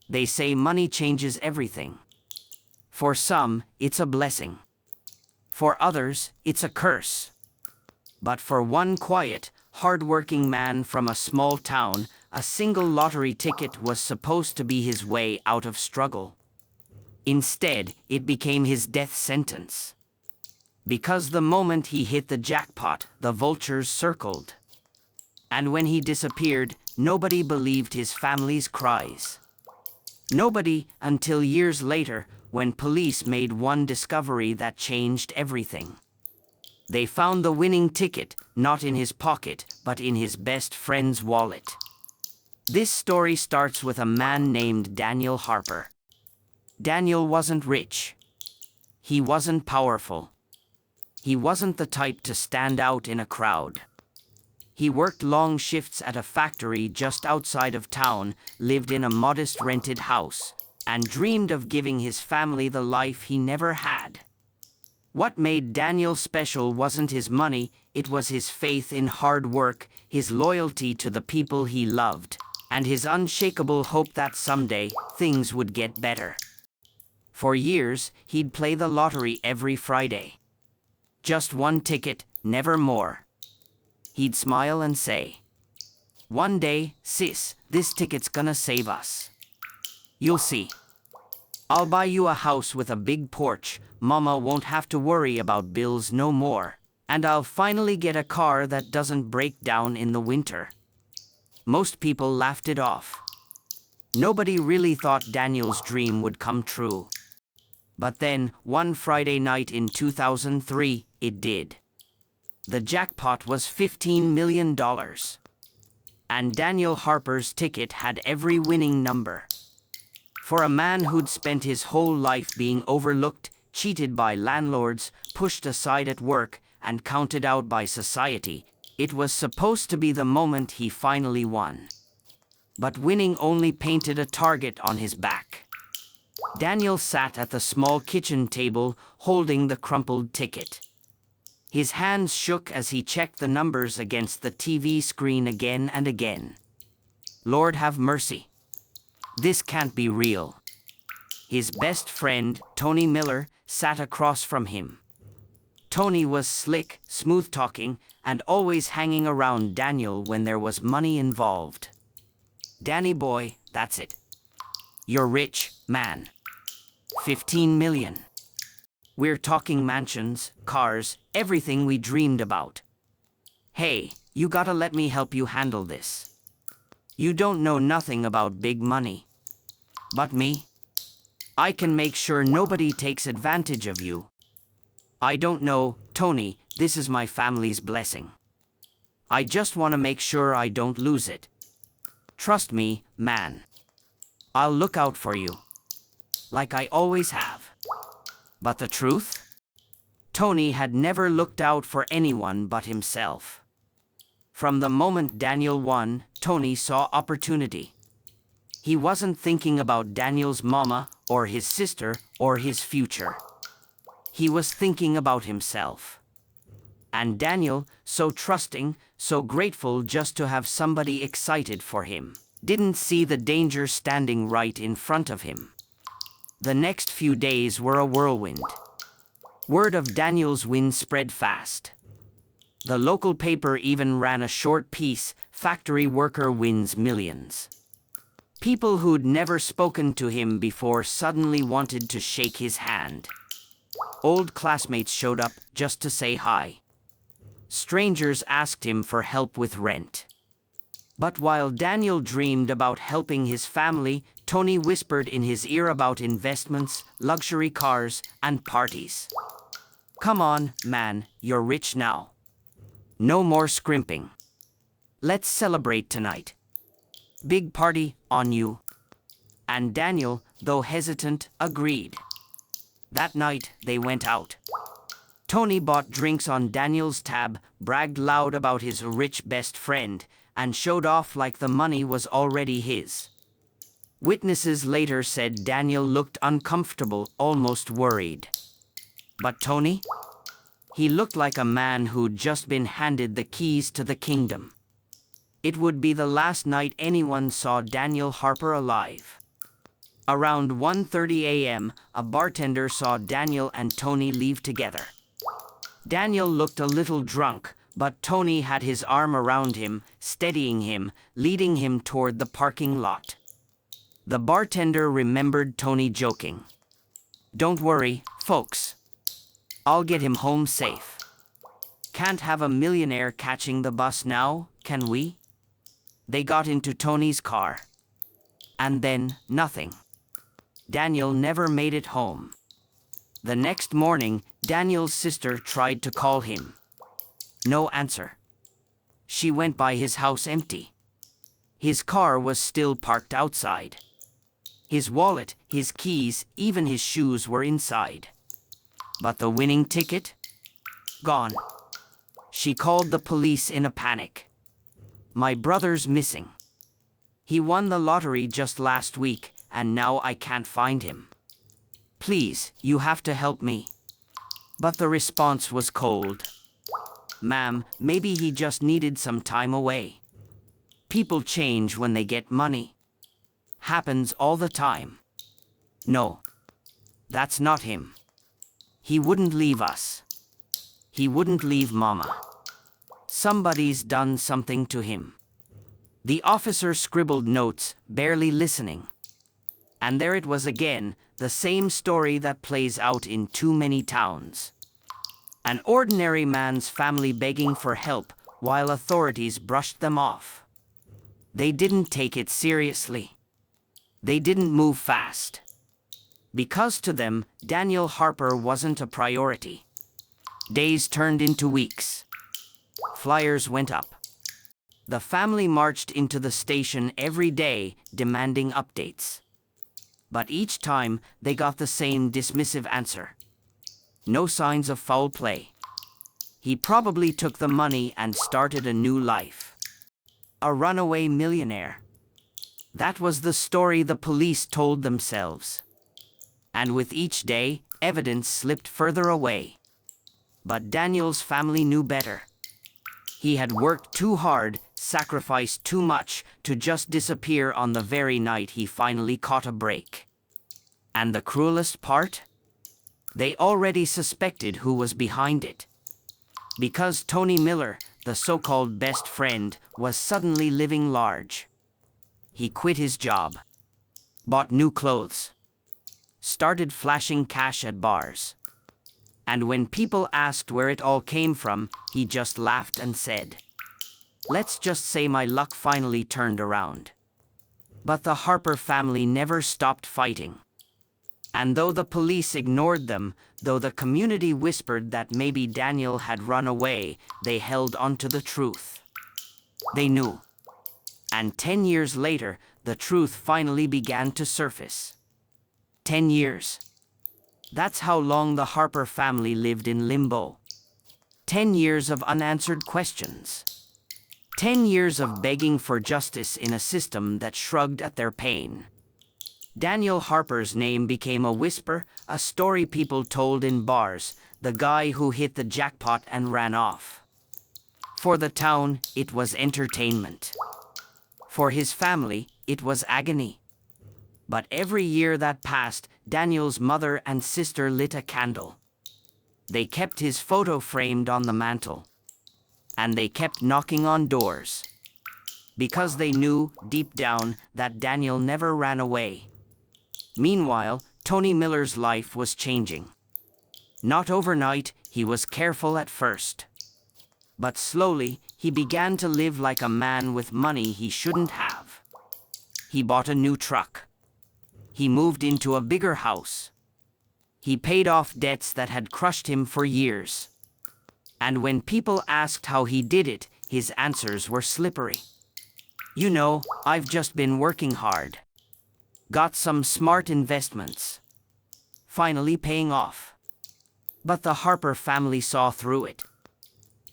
They say money changes everything. For some, it's a blessing. For others, it's a curse. But for one quiet, hard-working man from a small town, a single lottery ticket was supposed to be his way out of struggle. Instead, it became his death sentence. Because the moment he hit the jackpot, the vultures circled. And when he disappeared, nobody believed his family's cries. Nobody until years later, when police made one discovery that changed everything. They found the winning ticket, not in his pocket, but in his best friend's wallet. This story starts with a man named Daniel Harper. Daniel wasn't rich. He wasn't powerful. He wasn't the type to stand out in a crowd. He worked long shifts at a factory just outside of town, lived in a modest rented house, and dreamed of giving his family the life he never had. What made Daniel special wasn't his money, it was his faith in hard work, his loyalty to the people he loved, and his unshakable hope that someday things would get better. For years, he'd play the lottery every Friday. Just one ticket, never more. He'd smile and say, "One day, sis, this ticket's gonna save us. You'll see. I'll buy you a house with a big porch, Mama won't have to worry about bills no more, and I'll finally get a car that doesn't break down in the winter." Most people laughed it off. Nobody really thought Daniel's dream would come true. But then, one Friday night in 2003, it did. The jackpot was $15 million. And Daniel Harper's ticket had every winning number. For a man who'd spent his whole life being overlooked, cheated by landlords, pushed aside at work, and counted out by society, it was supposed to be the moment he finally won. But winning only painted a target on his back. Daniel sat at the small kitchen table, holding the crumpled ticket. His hands shook as he checked the numbers against the TV screen again and again. Lord have mercy. This can't be real. His best friend, Tony Miller, sat across from him. Tony was slick, smooth-talking, and always hanging around Daniel when there was money involved. "Danny boy, that's it. You're rich, man. 15 million. We're talking mansions, cars, everything we dreamed about. Hey, you gotta let me help you handle this. You don't know nothing about big money. But me? I can make sure nobody takes advantage of you. I don't know, Tony, this is my family's blessing. I just want to make sure I don't lose it. Trust me, man. I'll look out for you. Like I always have." But the truth? Tony had never looked out for anyone but himself. From the moment Daniel won, Tony saw opportunity. He wasn't thinking about Daniel's mama, or his sister, or his future. He was thinking about himself. And Daniel, so trusting, so grateful just to have somebody excited for him, didn't see the danger standing right in front of him. The next few days were a whirlwind. Word of Daniel's win spread fast. The local paper even ran a short piece, "Factory Worker Wins Millions." People who'd never spoken to him before suddenly wanted to shake his hand. Old classmates showed up just to say hi. Strangers asked him for help with rent. But while Daniel dreamed about helping his family, Tony whispered in his ear about investments, luxury cars, and parties. "Come on, man, you're rich now. No more scrimping. Let's celebrate tonight. Big party on you." And Daniel, though hesitant, agreed. That night, they went out. Tony bought drinks on Daniel's tab, bragged loud about his rich best friend, and showed off like the money was already his. Witnesses later said Daniel looked uncomfortable, almost worried. But Tony? He looked like a man who'd just been handed the keys to the kingdom. It would be the last night anyone saw Daniel Harper alive. Around 1:30 a.m., a bartender saw Daniel and Tony leave together. Daniel looked a little drunk, but Tony had his arm around him, steadying him, leading him toward the parking lot. The bartender remembered Tony joking. "Don't worry, folks. I'll get him home safe. Can't have a millionaire catching the bus now, can we?" They got into Tony's car. And then, nothing. Daniel never made it home. The next morning, Daniel's sister tried to call him. No answer. She went by his house empty. His car was still parked outside. His wallet, his keys, even his shoes were inside. But the winning ticket? Gone. She called the police in a panic. "My brother's missing. He won the lottery just last week, and now I can't find him. Please, you have to help me." But the response was cold. "Ma'am, maybe he just needed some time away. People change when they get money. Happens all the time. No, that's not him. He wouldn't leave us. He wouldn't leave Mama. Somebody's done something to him." The officer scribbled notes, barely listening. And there it was again, the same story that plays out in too many towns. An ordinary man's family begging for help, while authorities brushed them off. They didn't take it seriously. They didn't move fast. Because to them, Daniel Harper wasn't a priority. Days turned into weeks. Flyers went up. The family marched into the station every day, demanding updates. But each time, they got the same dismissive answer. No signs of foul play. He probably took the money and started a new life. A runaway millionaire. That was the story the police told themselves. And with each day, evidence slipped further away. But Daniel's family knew better. He had worked too hard, sacrificed too much, to just disappear on the very night he finally caught a break. And the cruelest part? They already suspected who was behind it. Because Tony Miller, the so-called best friend, was suddenly living large. He quit his job, bought new clothes, started flashing cash at bars. And when people asked where it all came from, he just laughed and said, "Let's just say my luck finally turned around." But the Harper family never stopped fighting. And though the police ignored them, though the community whispered that maybe Daniel had run away, they held on to the truth. They knew. And 10 years later, the truth finally began to surface. 10 years. That's how long the Harper family lived in limbo. 10 years of unanswered questions. 10 years of begging for justice in a system that shrugged at their pain. Daniel Harper's name became a whisper, a story people told in bars, the guy who hit the jackpot and ran off. For the town, it was entertainment. For his family, it was agony. But every year that passed, Daniel's mother and sister lit a candle. They kept his photo framed on the mantle. And they kept knocking on doors. Because they knew, deep down, that Daniel never ran away. Meanwhile, Tony Miller's life was changing. Not overnight, he was careful at first. But slowly, he began to live like a man with money he shouldn't have. He bought a new truck. He moved into a bigger house. He paid off debts that had crushed him for years. And when people asked how he did it, his answers were slippery. "You know, I've just been working hard. Got some smart investments. Finally paying off." But the Harper family saw through it.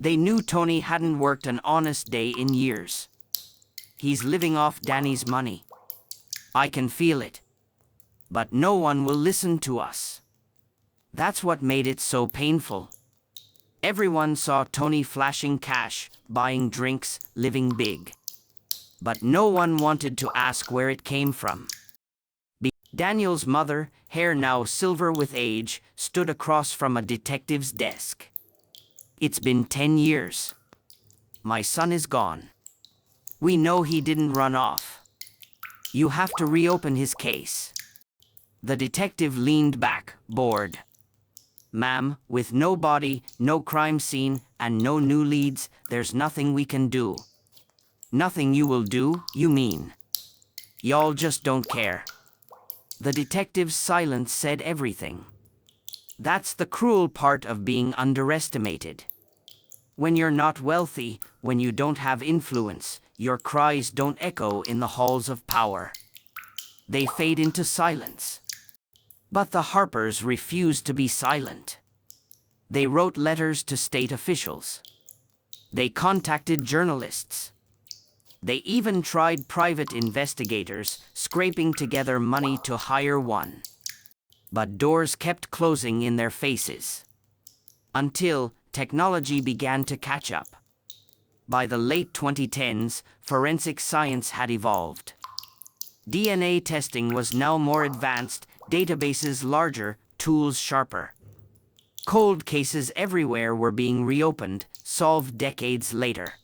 They knew Tony hadn't worked an honest day in years. "He's living off Danny's money. I can feel it. But no one will listen to us." That's what made it so painful. Everyone saw Tony flashing cash, buying drinks, living big. But no one wanted to ask where it came from. Daniel's mother, hair now silver with age, stood across from a detective's desk. "It's been 10 years. My son is gone. We know he didn't run off. You have to reopen his case." The detective leaned back, bored. "Ma'am, with no body, no crime scene, and no new leads, there's nothing we can do." "Nothing you will do, you mean? Y'all just don't care." The detective's silence said everything. That's the cruel part of being underestimated. When you're not wealthy, when you don't have influence, your cries don't echo in the halls of power. They fade into silence. But the Harpers refused to be silent. They wrote letters to state officials. They contacted journalists. They even tried private investigators, scraping together money to hire one. But doors kept closing in their faces. Until technology began to catch up. By the late 2010s, forensic science had evolved. DNA testing was now more advanced, databases larger, tools sharper. Cold cases everywhere were being reopened, solved decades later.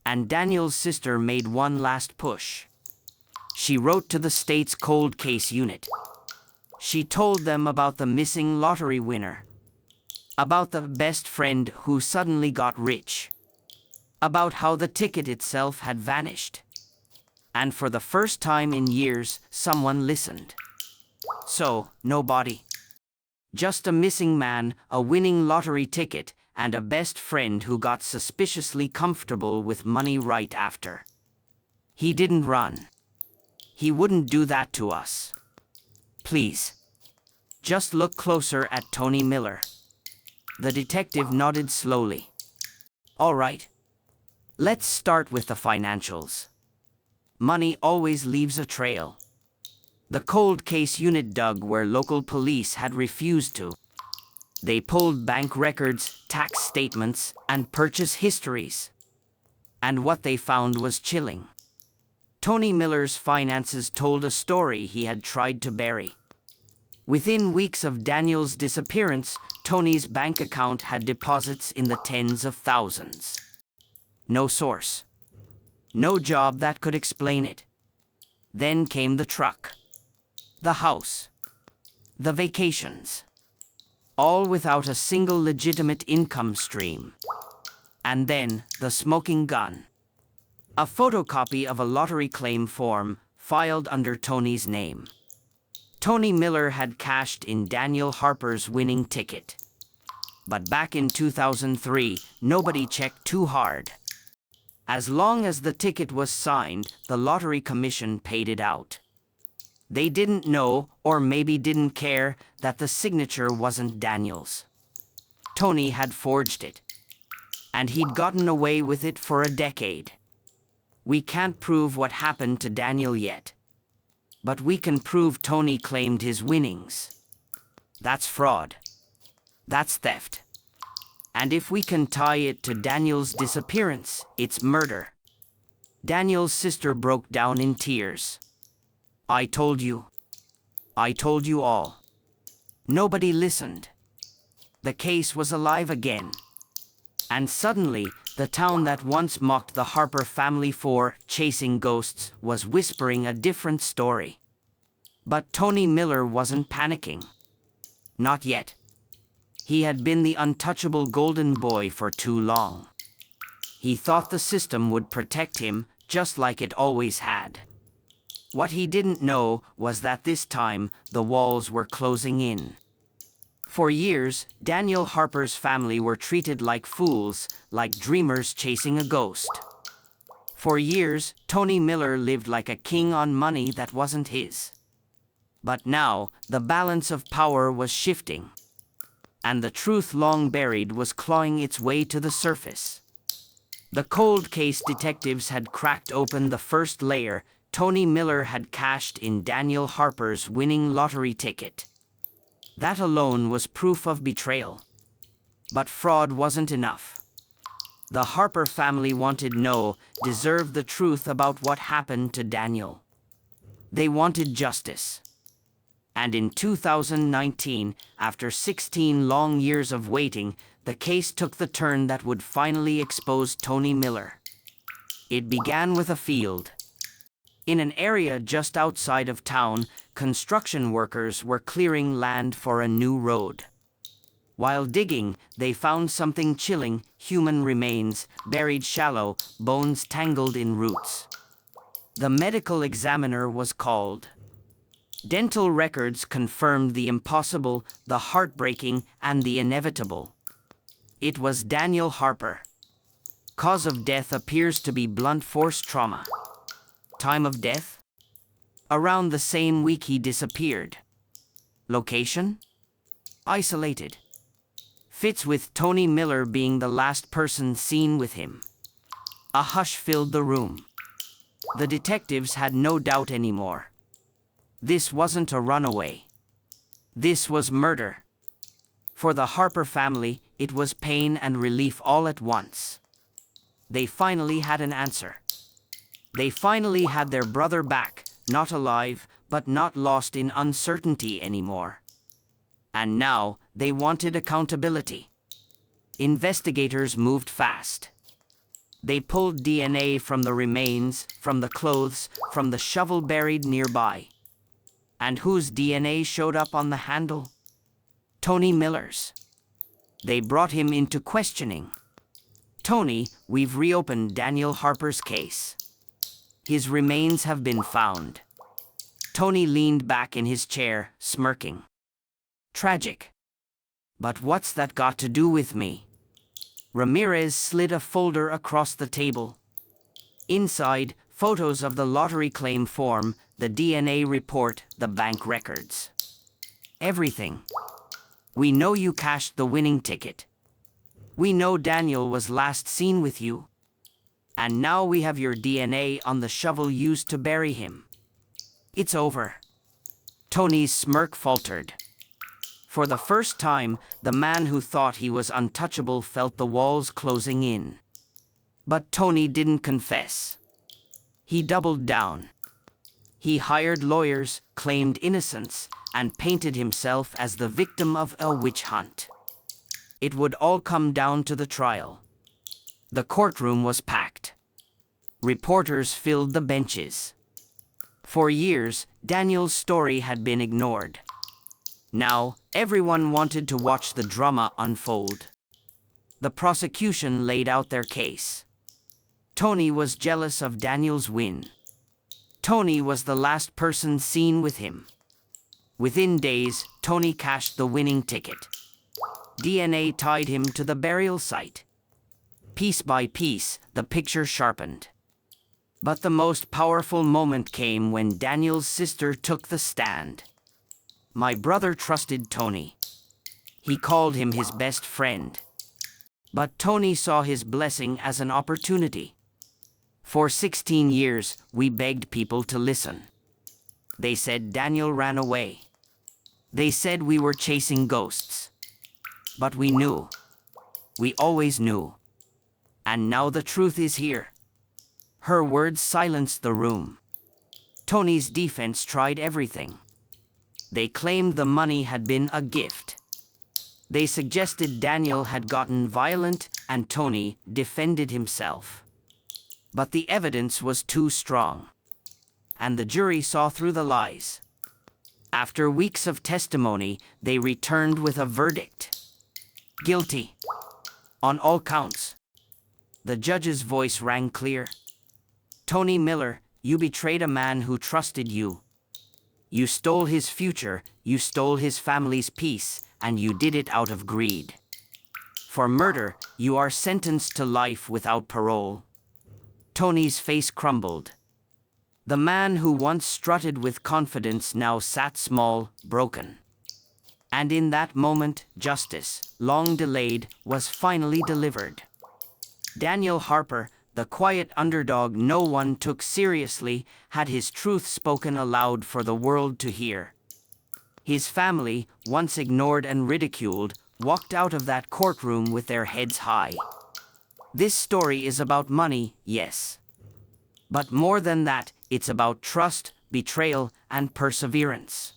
And Daniel's sister made one last push. She wrote to the state's cold case unit. She told them about the missing lottery winner. About the best friend who suddenly got rich. About how the ticket itself had vanished. And for the first time in years, someone listened. So, nobody. Just a missing man, a winning lottery ticket, and a best friend who got suspiciously comfortable with money right after. He didn't run. He wouldn't do that to us. Please. Just look closer at Tony Miller. The detective nodded slowly. All right. Let's start with the financials. Money always leaves a trail. The cold case unit dug where local police had refused to. They pulled bank records, tax statements, and purchase histories. And what they found was chilling. Tony Miller's finances told a story he had tried to bury. Within weeks of Daniel's disappearance, Tony's bank account had deposits in the tens of thousands. No source. No job that could explain it. Then came the truck. The house. The vacations. All without a single legitimate income stream. And then, the smoking gun. A photocopy of a lottery claim form, filed under Tony's name. Tony Miller had cashed in Daniel Harper's winning ticket. But back in 2003, nobody checked too hard. As long as the ticket was signed, the lottery commission paid it out. They didn't know, or maybe didn't care, that the signature wasn't Daniel's. Tony had forged it. And he'd gotten away with it for a decade. We can't prove what happened to Daniel yet. But we can prove Tony claimed his winnings. That's fraud. That's theft. And if we can tie it to Daniel's disappearance, it's murder. Daniel's sister broke down in tears. I told you. I told you all. Nobody listened. The case was alive again. And suddenly, the town that once mocked the Harper family for chasing ghosts was whispering a different story. But Tony Miller wasn't panicking. Not yet. He had been the untouchable golden boy for too long. He thought the system would protect him, just like it always had. What he didn't know was that this time, the walls were closing in. For years, Daniel Harper's family were treated like fools, like dreamers chasing a ghost. For years, Tony Miller lived like a king on money that wasn't his. But now, the balance of power was shifting. And the truth long buried was clawing its way to the surface. The cold case detectives had cracked open the first layer. Tony Miller had cashed in Daniel Harper's winning lottery ticket. That alone was proof of betrayal. But fraud wasn't enough. The Harper family deserved the truth about what happened to Daniel. They wanted justice. And in 2019, after 16 long years of waiting, the case took the turn that would finally expose Tony Miller. It began with a field. In an area just outside of town, construction workers were clearing land for a new road. While digging, they found something chilling: human remains, buried shallow, bones tangled in roots. The medical examiner was called. Dental records confirmed the impossible, the heartbreaking, and the inevitable. It was Daniel Harper. Cause of death appears to be blunt force trauma. Time of death? Around the same week he disappeared. Location? Isolated. Fits with Tony Miller being the last person seen with him. A hush filled the room. The detectives had no doubt anymore. This wasn't a runaway. This was murder. For the Harper family, it was pain and relief all at once. They finally had an answer. They finally had their brother back, not alive, but not lost in uncertainty anymore. And now, they wanted accountability. Investigators moved fast. They pulled DNA from the remains, from the clothes, from the shovel buried nearby. And whose DNA showed up on the handle? Tony Miller's. They brought him into questioning. "Tony, we've reopened Daniel Harper's case. His remains have been found." Tony leaned back in his chair, smirking. "Tragic. But what's that got to do with me?" Ramirez slid a folder across the table. Inside, photos of the lottery claim form, the DNA report, the bank records. Everything. "We know you cashed the winning ticket. We know Daniel was last seen with you. And now we have your DNA on the shovel used to bury him. It's over." Tony's smirk faltered. For the first time, the man who thought he was untouchable felt the walls closing in. But Tony didn't confess. He doubled down. He hired lawyers, claimed innocence, and painted himself as the victim of a witch hunt. It would all come down to the trial. The courtroom was packed. Reporters filled the benches. For years, Daniel's story had been ignored. Now, everyone wanted to watch the drama unfold. The prosecution laid out their case. Tony was jealous of Daniel's win. Tony was the last person seen with him. Within days, Tony cashed the winning ticket. DNA tied him to the burial site. Piece by piece, the picture sharpened. But the most powerful moment came when Daniel's sister took the stand. "My brother trusted Tony. He called him his best friend. But Tony saw his blessing as an opportunity. For 16 years, we begged people to listen. They said Daniel ran away. They said we were chasing ghosts. But we knew. We always knew. And now the truth is here." Her words silenced the room. Tony's defense tried everything. They claimed the money had been a gift. They suggested Daniel had gotten violent, and Tony defended himself. But the evidence was too strong. And the jury saw through the lies. After weeks of testimony, they returned with a verdict. Guilty. On all counts. The judge's voice rang clear. "Tony Miller, you betrayed a man who trusted you. You stole his future, you stole his family's peace, and you did it out of greed. For murder, you are sentenced to life without parole." Tony's face crumbled. The man who once strutted with confidence now sat small, broken. And in that moment, justice, long delayed, was finally delivered. Daniel Harper, the quiet underdog no one took seriously, had his truth spoken aloud for the world to hear. His family, once ignored and ridiculed, walked out of that courtroom with their heads high. This story is about money, yes. But more than that, it's about trust, betrayal, and perseverance.